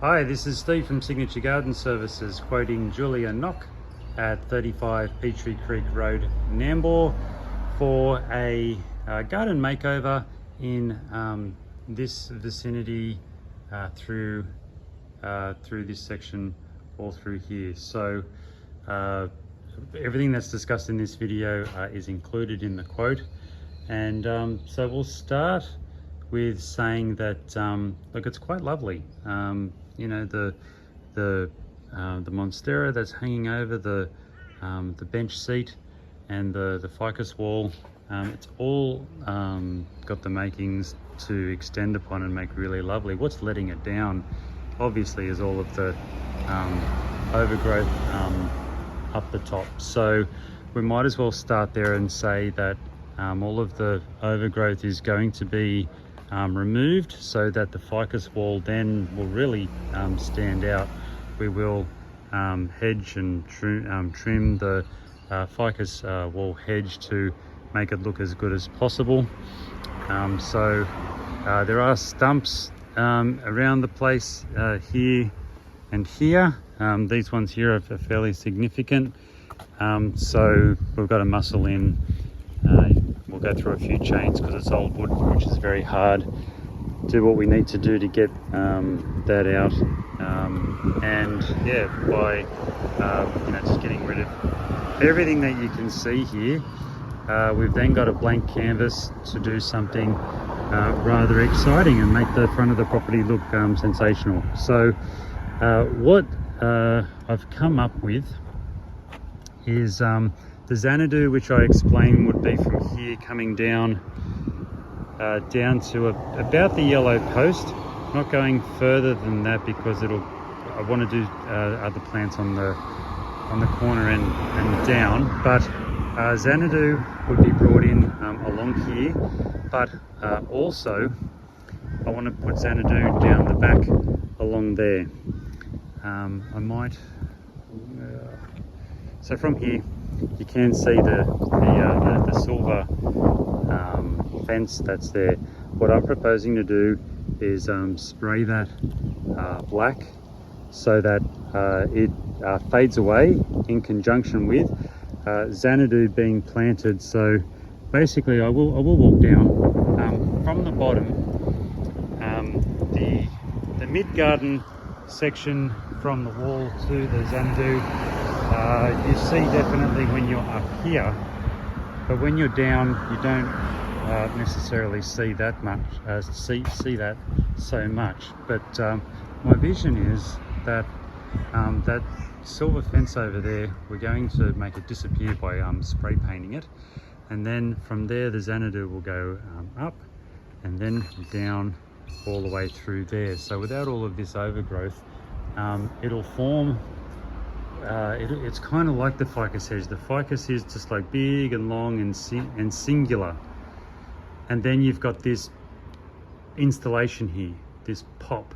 Hi, this is Steve from Signature Garden Services, quoting Julia Knock at 35 Petrie Creek Road, Nambour, for a garden makeover in this vicinity through this section, all through here. So everything that's discussed in this video is included in the quote, and so we'll start with saying that look, it's quite lovely. You know, the monstera that's hanging over the bench seat and the ficus wall, it's all got the makings to extend upon and make really lovely. What's letting it down obviously is all of the overgrowth up the top. So we might as well start there and say that all of the overgrowth is going to be removed, so that the ficus wall then will really stand out. We will hedge and trim the ficus wall hedge to make it look as good as possible. So there are stumps around the place here and here. These ones here are fairly significant, so we've got to muscle in. We'll go through a few chains because it's old wood, which is very hard. Do what we need to do to get that out, and yeah, by just getting rid of everything that you can see here. We've then got a blank canvas to do something rather exciting and make the front of the property look sensational. So what I've come up with is the Xanadu, which I explained would be from here coming down to about the yellow post, not going further than that because I want to do other plants on the corner and down, but Xanadu would be brought in along here, but also I want to put Xanadu down the back along there. I might so from here you can see the silver fence that's there. What I'm proposing to do is spray that black so that it fades away in conjunction with Xanadu being planted. So basically I will walk down from the bottom, the mid-garden section from the wall to the Xanadu. You see definitely when you're up here, but when you're down you don't necessarily see that much, see that so much. But my vision is that that silver fence over there, we're going to make it disappear by spray painting it, and then from there the Xanadu will go up and then down all the way through there. So without all of this overgrowth, it'll form it's kind of like the ficus hedge. The ficus is just like big and long and singular, and then you've got this installation here, this pop.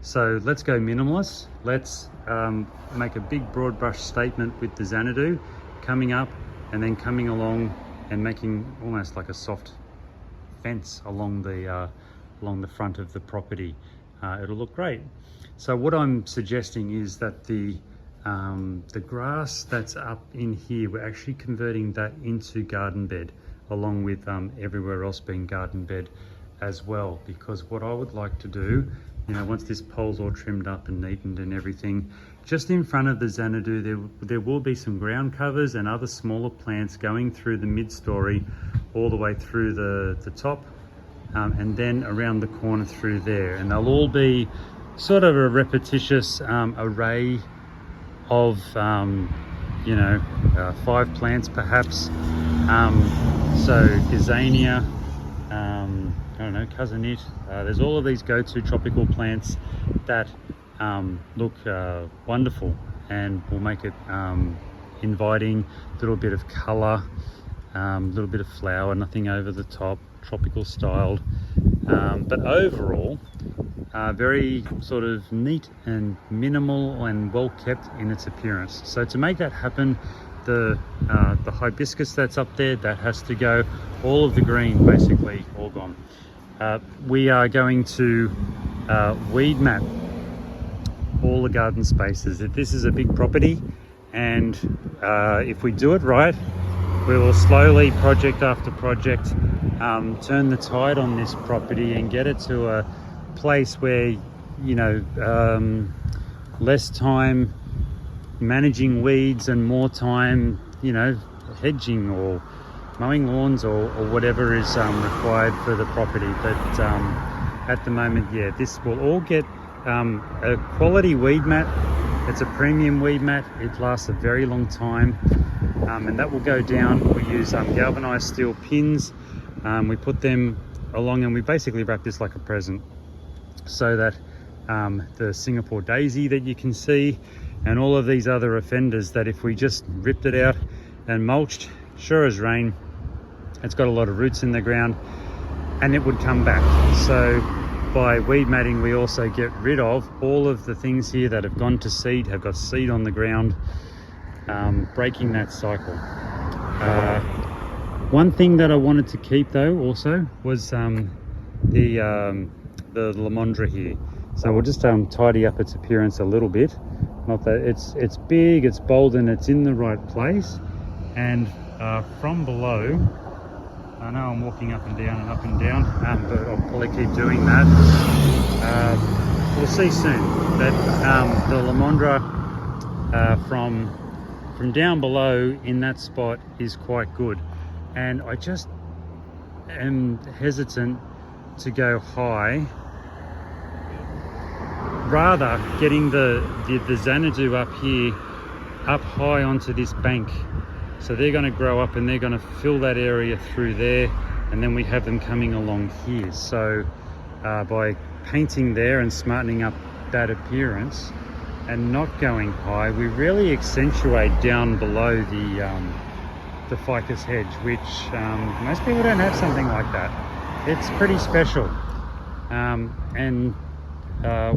So let's go minimalist. Let's make a big broad brush statement with the Xanadu coming up and then coming along and making almost like a soft fence along the front of the property. It'll look great. So what I'm suggesting is that the grass that's up in here, we're actually converting that into garden bed, along with everywhere else being garden bed as well. Because what I would like to do, once this pole's all trimmed up and neatened and everything, just in front of the Xanadu there will be some ground covers and other smaller plants going through the mid-story all the way through the top, and then around the corner through there, and they'll all be sort of a repetitious array of 5 plants perhaps. So gazania, I don't know, cousinette, there's all of these go-to tropical plants that look wonderful and will make it inviting, a little bit of color, a little bit of flower, nothing over the top, tropical styled, but overall very sort of neat and minimal and well kept in its appearance. So to make that happen, the hibiscus that's up there, that has to go. All of the green basically all gone. We are going to weed mat all the garden spaces. That this is a big property, and if we do it right, we will slowly, project after project, turn the tide on this property and get it to a place where, you know, less time managing weeds and more time, you know, hedging or mowing lawns or whatever is required for the property. But at the moment, yeah, this will all get a quality weed mat. It's a premium weed mat. It lasts a very long time, and that will go down. We use galvanized steel pins. We put them along, and we basically wrap this like a present, so that the Singapore daisy that you can see and all of these other offenders, that if we just ripped it out and mulched, sure as rain, it's got a lot of roots in the ground and it would come back. So by weed matting, we also get rid of all of the things here that have gone to seed, have got seed on the ground, breaking that cycle. One thing that I wanted to keep though also was the Lamondra here. So we'll just tidy up its appearance a little bit. Not that it's big, it's bold, and it's in the right place. And from below, I know I'm walking up and down, but I'll probably keep doing that. We'll see soon that the Lamondra from down below in that spot is quite good. And I just am hesitant to go high, rather getting the Xanadu up here, up high onto this bank. So they're going to grow up and they're going to fill that area through there, and then we have them coming along here. So by painting there and smartening up that appearance and not going high, we really accentuate down below the ficus hedge, which most people don't have something like that. It's pretty special, and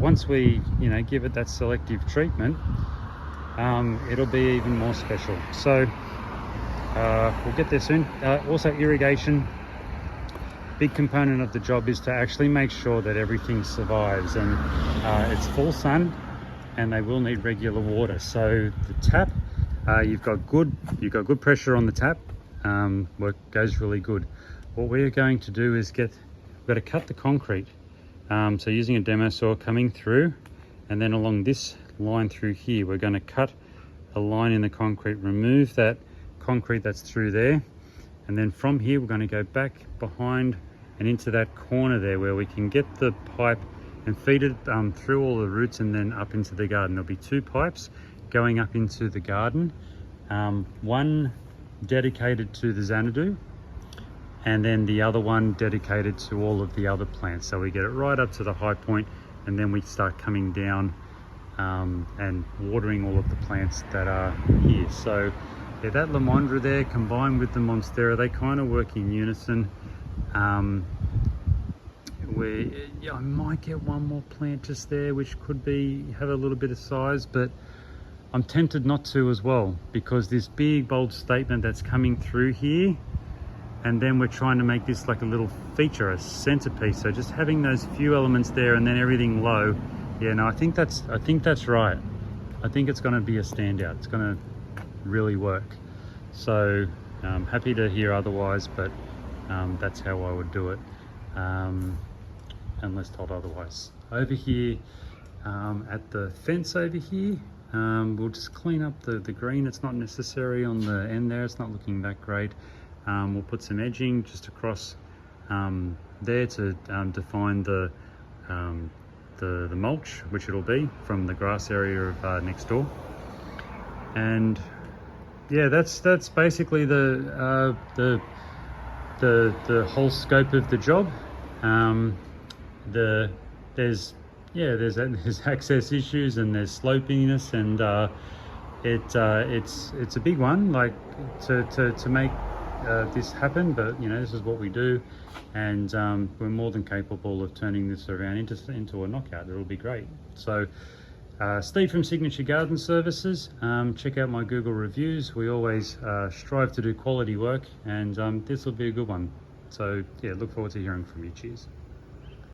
once we, you know, give it that selective treatment, it'll be even more special. So we'll get there soon. Also, irrigation, big component of the job is to actually make sure that everything survives, and it's full sun and they will need regular water. So the tap, you've got good pressure on the tap. Work goes really good. What we're going to do is we've got to cut the concrete. So using a demo saw, coming through, and then along this line through here, we're going to cut a line in the concrete, remove that concrete that's through there, and then from here we're going to go back behind and into that corner there where we can get the pipe and feed it through all the roots and then up into the garden. There'll be 2 pipes going up into the garden, one dedicated to the Xanadu, and then the other one dedicated to all of the other plants. So we get it right up to the high point, and then we start coming down and watering all of the plants that are here. So yeah, that Lamondra there combined with the Monstera, they kind of work in unison. I might get one more plant just there, which could have a little bit of size, but I'm tempted not to as well, because this big bold statement that's coming through here, and then we're trying to make this like a little feature, a centerpiece. So just having those few elements there and then everything low, yeah, no, I think that's right. I think it's going to be a standout. It's going to really work. So I'm happy to hear otherwise, but that's how I would do it, unless told otherwise. Over here at the fence over here, we'll just clean up the green. It's not necessary on the end there. It's not looking that great. We'll put some edging just across there to define the mulch, which it'll be from the grass area of next door. And yeah, that's basically the whole scope of the job. There's access issues and there's slopiness, and it's a big one, like to make this happen. But you know, this is what we do, and we're more than capable of turning this around into a knockout. It'll be great. So Steve from Signature Garden Services, check out my Google reviews. We always strive to do quality work, and this will be a good one. So yeah, look forward to hearing from you. Cheers.